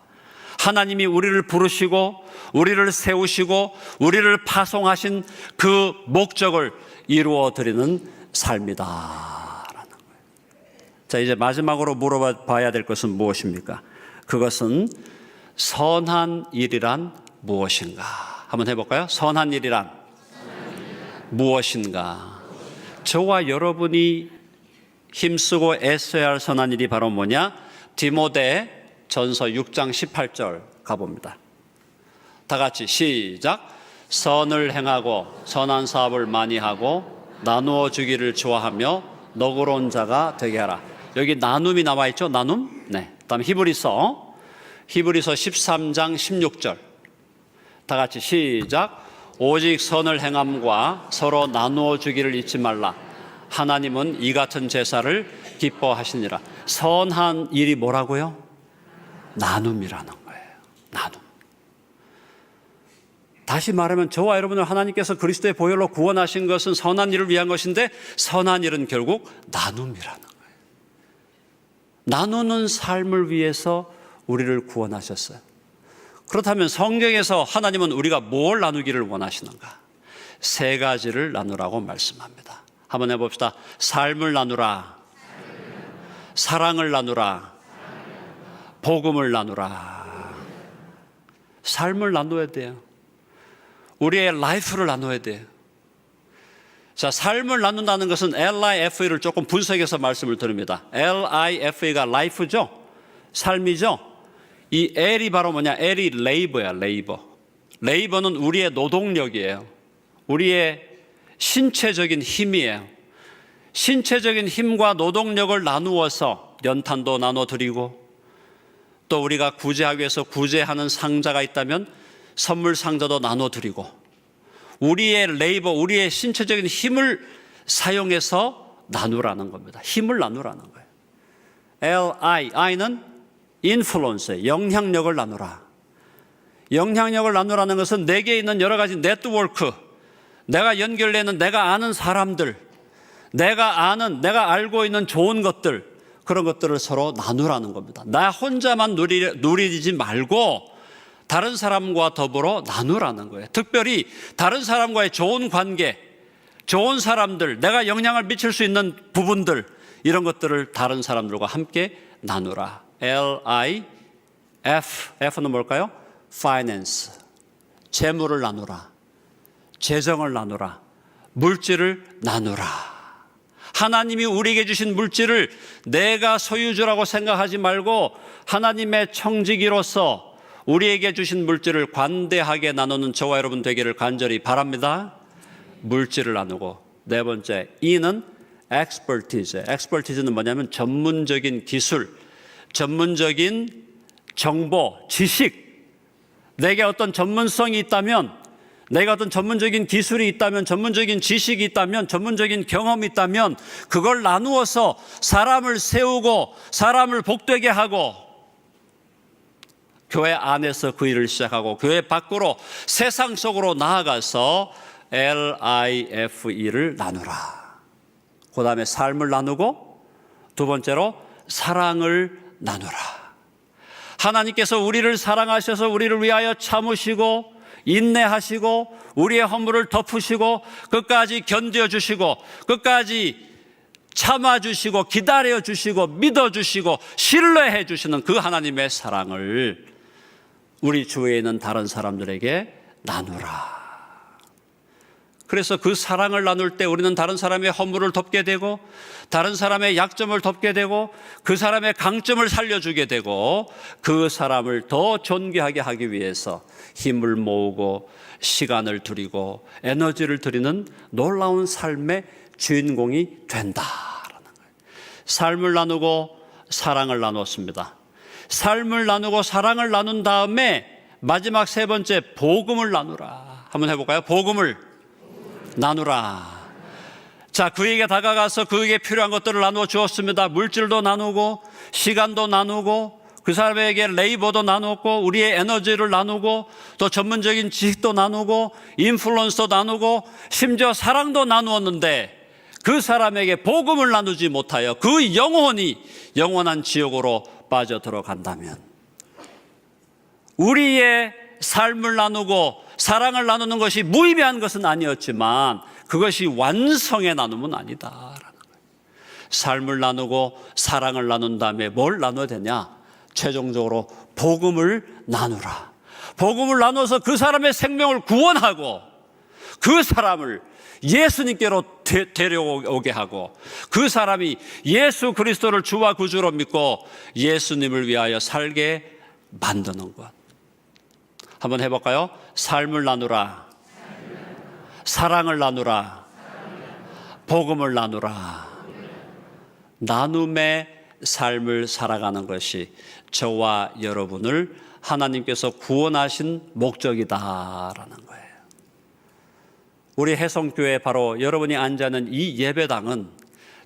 하나님이 우리를 부르시고 우리를 세우시고 우리를 파송하신 그 목적을 이루어 드리는 삶이다라는 거예요. 자, 이제 마지막으로 물어봐야 될 것은 무엇입니까? 그것은 선한 일이란 무엇인가? 한번 해볼까요? 선한 일이란 무엇인가? 저와 여러분이 힘쓰고 애써야 할 선한 일이 바로 뭐냐? 디모데 전서 6장 18절 가봅니다. 다 같이 시작. 선을 행하고 선한 사업을 많이 하고 나누어 주기를 좋아하며 너그러운 자가 되게 하라. 여기 나눔이 나와 있죠? 나눔? 네. 다음 히브리서 13장 16절. 다 같이 시작. 오직 선을 행함과 서로 나누어 주기를 잊지 말라. 하나님은 이 같은 제사를 기뻐하시니라. 선한 일이 뭐라고요? 나눔이라는 거예요. 나눔. 다시 말하면 저와 여러분을 하나님께서 그리스도의 보혈로 구원하신 것은 선한 일을 위한 것인데 선한 일은 결국 나눔이라는 거예요. 나누는 삶을 위해서 우리를 구원하셨어요. 그렇다면 성경에서 하나님은 우리가 뭘 나누기를 원하시는가? 세 가지를 나누라고 말씀합니다. 한번 해봅시다. 삶을 나누라, 사랑을 나누라, 복음을 나누라. 삶을 나눠야 돼요. 우리의 라이프를 나눠야 돼요. 자, 삶을 나눈다는 것은 LIFE를 조금 분석해서 말씀을 드립니다. LIFE가 life죠? 삶이죠? 이 L이 바로 뭐냐? L이 레이버야, 레이버. 레이버는 우리의 노동력이에요. 우리의 신체적인 힘이에요. 신체적인 힘과 노동력을 나누어서 연탄도 나눠드리고 또 우리가 구제하기 위해서 구제하는 상자가 있다면 선물 상자도 나눠드리고 우리의 레이버, 우리의 신체적인 힘을 사용해서 나누라는 겁니다. 힘을 나누라는 거예요. I는 인플루언스, 영향력을 나누라. 영향력을 나누라는 것은 내게 있는 여러 가지 네트워크, 내가 연결되는 내가 아는 사람들, 내가 알고 있는 좋은 것들, 그런 것들을 서로 나누라는 겁니다. 나 혼자만 누리지 말고 다른 사람과 더불어 나누라는 거예요. 특별히 다른 사람과의 좋은 관계, 좋은 사람들, 내가 영향을 미칠 수 있는 부분들, 이런 것들을 다른 사람들과 함께 나누라. LIF, F는 뭘까요? Finance, 재물을 나누라, 재정을 나누라, 물질을 나누라. 하나님이 우리에게 주신 물질을 내가 소유주라고 생각하지 말고 하나님의 청지기로서 우리에게 주신 물질을 관대하게 나누는 저와 여러분 되기를 간절히 바랍니다. 물질을 나누고, 네 번째, E는 expertise. expertise는 뭐냐면 전문적인 기술, 전문적인 정보, 지식. 내게 어떤 전문성이 있다면, 내가 어떤 전문적인 기술이 있다면, 전문적인 지식이 있다면, 전문적인 경험이 있다면 그걸 나누어서 사람을 세우고 사람을 복되게 하고 교회 안에서 그 일을 시작하고 교회 밖으로 세상 속으로 나아가서 LIFE를 나누라. 그 다음에 삶을 나누고, 두 번째로 사랑을 나누라. 하나님께서 우리를 사랑하셔서 우리를 위하여 참으시고 인내하시고 우리의 허물을 덮으시고 끝까지 견뎌주시고 끝까지 참아주시고 기다려주시고 믿어주시고 신뢰해주시는 그 하나님의 사랑을 우리 주위에 있는 다른 사람들에게 나누라. 그래서 그 사랑을 나눌 때 우리는 다른 사람의 허물을 덮게 되고 다른 사람의 약점을 덮게 되고 그 사람의 강점을 살려주게 되고 그 사람을 더 존귀하게 하기 위해서 힘을 모으고 시간을 들이고 에너지를 들이는 놀라운 삶의 주인공이 된다라는 거예요. 삶을 나누고 사랑을 나눴습니다. 삶을 나누고 사랑을 나눈 다음에 마지막 세 번째, 복음을 나누라. 한번 해볼까요? 복음을 나누라. 자, 그에게 다가가서 그에게 필요한 것들을 나누어 주었습니다. 물질도 나누고 시간도 나누고 그 사람에게 레이버도 나누고 우리의 에너지를 나누고 또 전문적인 지식도 나누고 인플루언서도 나누고 심지어 사랑도 나누었는데 그 사람에게 복음을 나누지 못하여 그 영혼이 영원한 지옥으로 빠져 들어간다면, 우리의 삶을 나누고 사랑을 나누는 것이 무의미한 것은 아니었지만 그것이 완성의 나눔은 아니다라는 거예요. 삶을 나누고 사랑을 나눈 다음에 뭘 나눠야 되냐? 최종적으로 복음을 나누라. 복음을 나눠서 그 사람의 생명을 구원하고 그 사람을 예수님께로 데려오게 하고 그 사람이 예수 그리스도를 주와 구주로 믿고 예수님을 위하여 살게 만드는 것. 한번 해볼까요? 삶을 나누라. 사랑을 나누라. 복음을 나누라. 나눔의 삶을 살아가는 것이 저와 여러분을 하나님께서 구원하신 목적이다라는 거예요. 우리 해성교회 바로 여러분이 앉아있는 이 예배당은,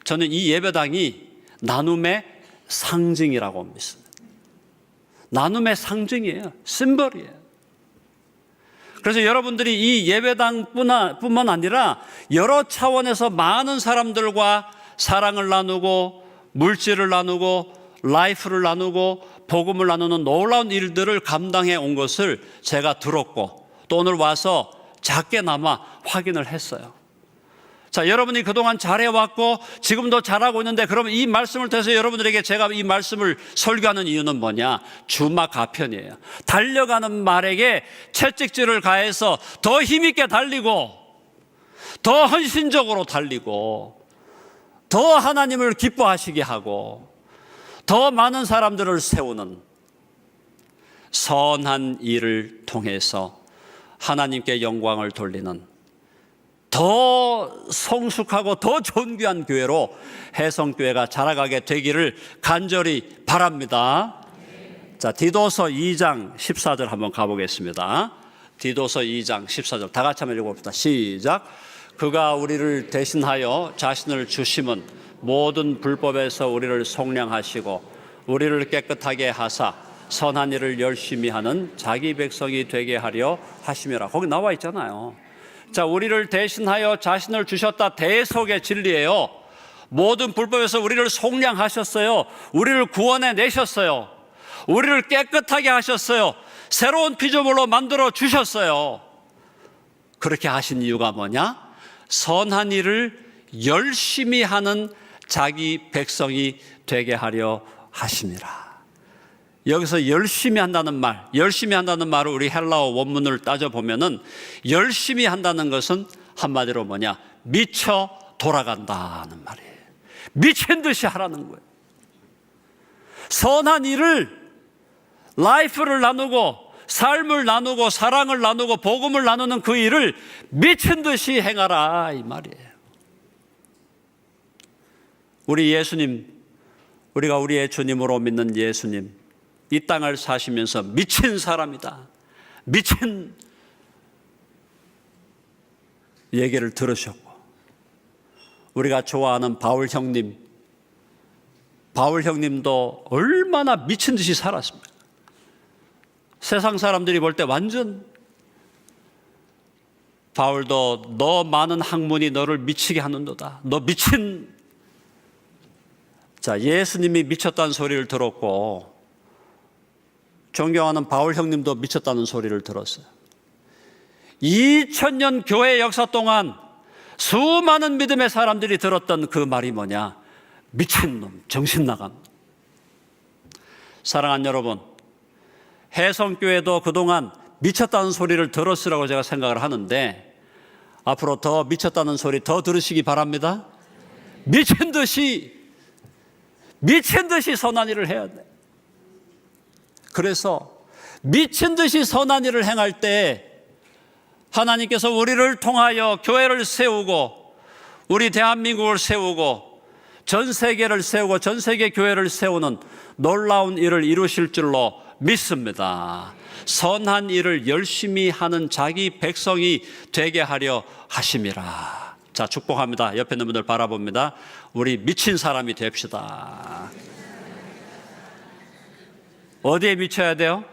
저는 이 예배당이 나눔의 상징이라고 믿습니다. 나눔의 상징이에요. 심벌이에요. 그래서 여러분들이 이 예배당뿐만 아니라 여러 차원에서 많은 사람들과 사랑을 나누고 물질을 나누고 라이프를 나누고 복음을 나누는 놀라운 일들을 감당해 온 것을 제가 들었고 또 오늘 와서 작게나마 확인을 했어요. 자, 여러분이 그동안 잘해왔고 지금도 잘하고 있는데, 그러면 이 말씀을 통해서 여러분들에게 제가 이 말씀을 설교하는 이유는 뭐냐? 주마 가편이에요. 달려가는 말에게 채찍질을 가해서 더 힘있게 달리고 더 헌신적으로 달리고 더 하나님을 기뻐하시게 하고 더 많은 사람들을 세우는 선한 일을 통해서 하나님께 영광을 돌리는 더 성숙하고 더 존귀한 교회로 해성교회가 자라가게 되기를 간절히 바랍니다. 자, 디도서 2장 14절 한번 가보겠습니다. 디도서 2장 14절 다 같이 한번 읽어봅시다. 시작. 그가 우리를 대신하여 자신을 주심은 모든 불법에서 우리를 속량하시고 우리를 깨끗하게 하사 선한 일을 열심히 하는 자기 백성이 되게 하려 하심이라. 거기 나와 있잖아요. 자, 우리를 대신하여 자신을 주셨다. 대속의 진리예요. 모든 불법에서 우리를 속량하셨어요. 우리를 구원해 내셨어요. 우리를 깨끗하게 하셨어요. 새로운 피조물로 만들어 주셨어요. 그렇게 하신 이유가 뭐냐? 선한 일을 열심히 하는 자기 백성이 되게 하려 하심이라. 여기서 열심히 한다는 말, 열심히 한다는 말을 우리 헬라어 원문을 따져보면은 열심히 한다는 것은 한마디로 뭐냐? 미쳐 돌아간다는 말이에요. 미친 듯이 하라는 거예요. 선한 일을, 라이프를 나누고 삶을 나누고 사랑을 나누고 복음을 나누는 그 일을 미친 듯이 행하라 이 말이에요. 우리 예수님, 우리가 우리의 주님으로 믿는 예수님, 이 땅을 사시면서 미친 사람이다, 미친 얘기를 들으셨고, 우리가 좋아하는 바울 형님도 얼마나 미친 듯이 살았습니까? 세상 사람들이 볼 때 완전, 바울도 너 많은 학문이 너를 미치게 하는도다, 너 미친. 자, 예수님이 미쳤다는 소리를 들었고 존경하는 바울 형님도 미쳤다는 소리를 들었어요. 2000년 교회 역사 동안 수많은 믿음의 사람들이 들었던 그 말이 뭐냐? 미친놈, 정신나간. 사랑하는 여러분, 해성교회도 그동안 미쳤다는 소리를 들었으라고 제가 생각을 하는데 앞으로 더 미쳤다는 소리 더 들으시기 바랍니다. 미친 듯이 선한 일을 해야 돼. 그래서 미친 듯이 선한 일을 행할 때 하나님께서 우리를 통하여 교회를 세우고 우리 대한민국을 세우고 전 세계를 세우고 전 세계 교회를 세우는 놀라운 일을 이루실 줄로 믿습니다. 선한 일을 열심히 하는 자기 백성이 되게 하려 하심이라. 자, 축복합니다. 옆에 있는 분들 바라봅니다. 우리 미친 사람이 됩시다. 어디에 미쳐야 돼요?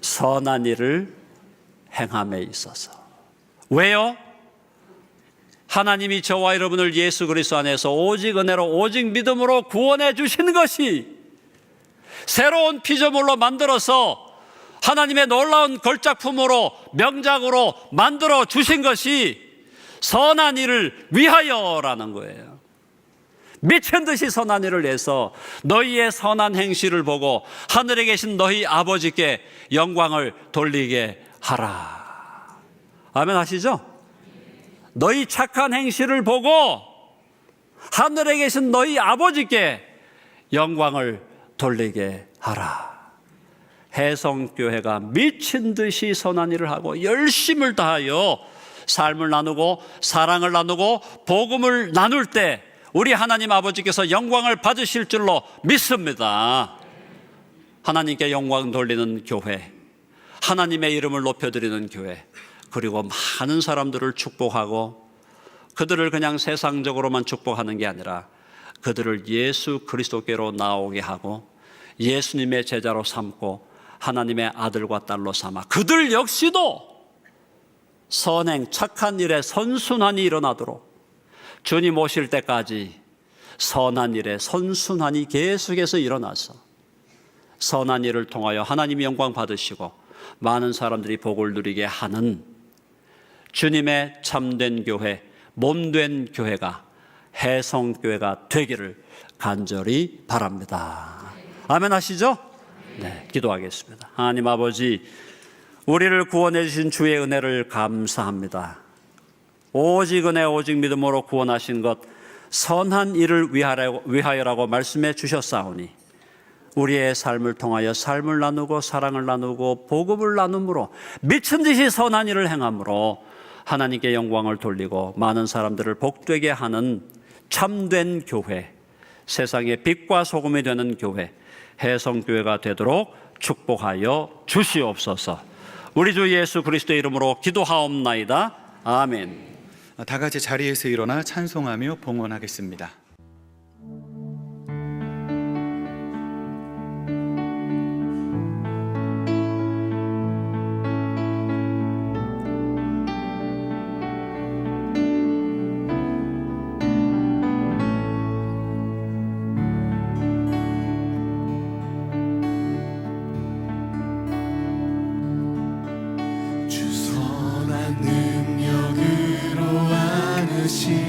선한 일을 행함에 있어서. 왜요? 하나님이 저와 여러분을 예수 그리스도 안에서 오직 은혜로 오직 믿음으로 구원해 주신 것이 새로운 피조물로 만들어서 하나님의 놀라운 걸작품으로 명작으로 만들어 주신 것이 선한 일을 위하여라는 거예요. 미친 듯이 선한 일을 해서 너희의 선한 행실을 보고 하늘에 계신 너희 아버지께 영광을 돌리게 하라. 아멘 하시죠? 너희 착한 행실을 보고 하늘에 계신 너희 아버지께 영광을 돌리게 하라. 해성교회가 미친 듯이 선한 일을 하고 열심을 다하여 삶을 나누고 사랑을 나누고 복음을 나눌 때 우리 하나님 아버지께서 영광을 받으실 줄로 믿습니다. 하나님께 영광 돌리는 교회, 하나님의 이름을 높여드리는 교회, 그리고 많은 사람들을 축복하고 그들을 그냥 세상적으로만 축복하는 게 아니라 그들을 예수 그리스도께로 나오게 하고 예수님의 제자로 삼고 하나님의 아들과 딸로 삼아 그들 역시도 선행 착한 일에 선순환이 일어나도록 주님 오실 때까지 선한 일에 선순환이 계속해서 일어나서 선한 일을 통하여 하나님의 영광 받으시고 많은 사람들이 복을 누리게 하는 주님의 참된 교회, 몸된 교회가 해성교회가 되기를 간절히 바랍니다. 아멘 하시죠? 네, 기도하겠습니다. 하나님 아버지, 우리를 구원해 주신 주의 은혜를 감사합니다. 오직 은혜 오직 믿음으로 구원하신 것 선한 일을 위하여라고 말씀해 주셨사오니 우리의 삶을 통하여 삶을 나누고 사랑을 나누고 복음을 나눔으로 미친 듯이 선한 일을 행함으로 하나님께 영광을 돌리고 많은 사람들을 복되게 하는 참된 교회, 세상의 빛과 소금이 되는 교회, 해성교회가 되도록 축복하여 주시옵소서. 우리 주 예수 그리스도의 이름으로 기도하옵나이다. 아멘. 다 같이 자리에서 일어나 찬송하며 봉헌하겠습니다. 능력으로 안으시네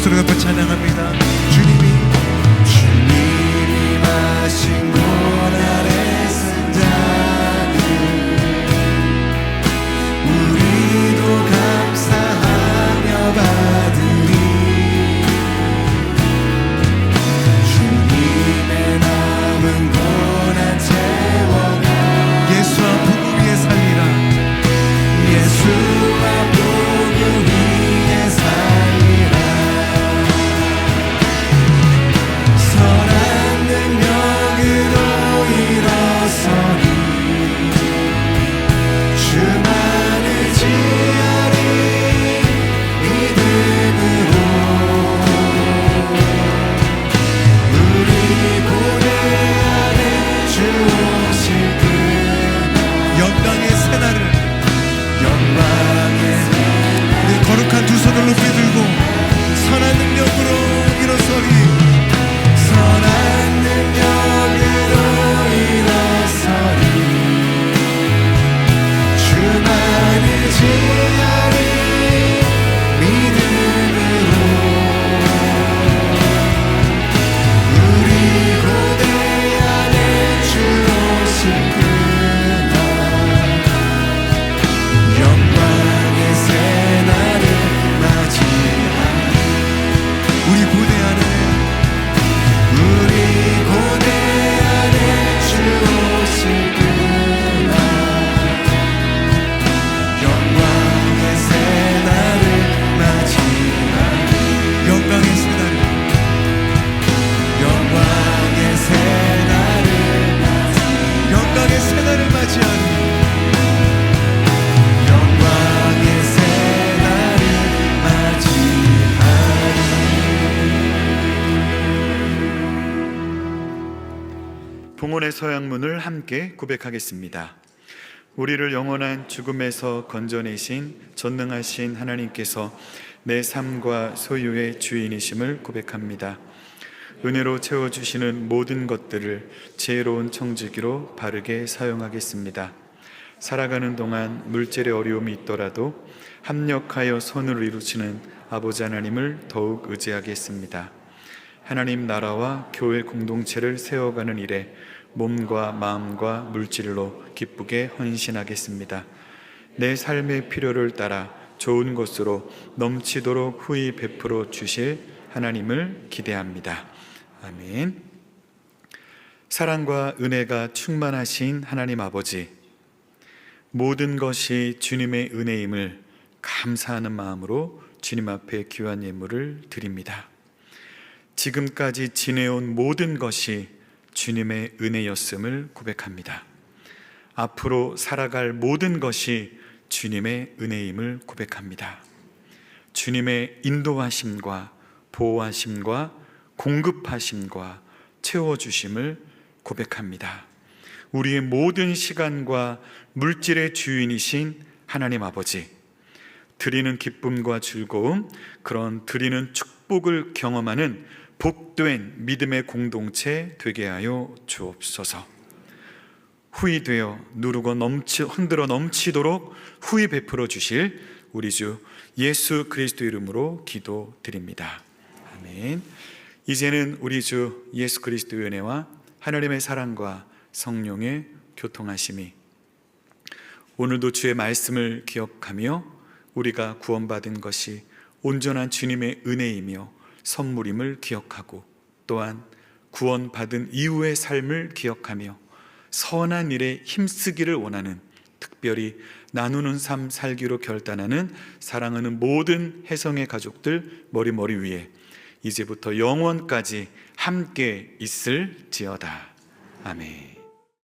목소리 높여 찬양합니다. 주님이 마신 고난의 승자는 우리도 감사하며 받으리. 주님의 남은 고난 채워 예수와 복음 위에 살리라. 예수와 복음 위에 살리라. 선한 능력으로 일어서니 주만을 지하리. 믿음으로 우리 고뇌하는 주 오실 그날 영광의 새날을 영광의 우리 거룩한 두 손을 높이 들고 선한 능력으로 일어서리. 선한 능력으로 일어서리. 주만을 지하리. 믿음으로 우리 고대 안에 주 오실 그날 영광의 새날을 맞이하리. 우리 고대 안에 우리 고대 안에 주 오실 그날 영광의 새날을 맞이하리. 영광의 새날, 영광의 새날을 맞이하리. 영광의 새날을 맞이하니 영광의 새날을 맞이하리. 봉헌의 서양문을 함께 고백하겠습니다. 우리를 영원한 죽음에서 건져내신 전능하신 하나님께서 내 삶과 소유의 주인이심을 고백합니다. 은혜로 채워주시는 모든 것들을 지혜로운 청지기로 바르게 사용하겠습니다. 살아가는 동안 물질의 어려움이 있더라도 합력하여 선을 이루시는 아버지 하나님을 더욱 의지하겠습니다. 하나님 나라와 교회 공동체를 세워가는 일에 몸과 마음과 물질로 기쁘게 헌신하겠습니다. 내 삶의 필요를 따라 좋은 것으로 넘치도록 후히 베풀어 주실 하나님을 기대합니다. 아멘. 사랑과 은혜가 충만하신 하나님 아버지, 모든 것이 주님의 은혜임을 감사하는 마음으로 주님 앞에 귀한 예물을 드립니다. 지금까지 지내온 모든 것이 주님의 은혜였음을 고백합니다. 앞으로 살아갈 모든 것이 주님의 은혜임을 고백합니다. 주님의 인도하심과 보호하심과 공급하심과 채워주심을 고백합니다. 우리의 모든 시간과 물질의 주인이신 하나님 아버지, 드리는 기쁨과 즐거움, 그런 드리는 축복을 경험하는 복된 믿음의 공동체 되게 하여 주옵소서. 후히 되어 누르고 흔들어 넘치도록 후히 베풀어 주실 우리 주 예수 그리스도 이름으로 기도드립니다. 아멘. 이제는 우리 주 예수 그리스도의 은혜와 하나님의 사랑과 성령의 교통하심이 오늘도 주의 말씀을 기억하며 우리가 구원받은 것이 온전한 주님의 은혜이며 선물임을 기억하고, 또한 구원받은 이후의 삶을 기억하며 선한 일에 힘쓰기를 원하는, 특별히 나누는 삶 살기로 결단하는 사랑하는 모든 혜성의 가족들 머리 위에 이제부터 영원까지 함께 있을지어다. 아멘.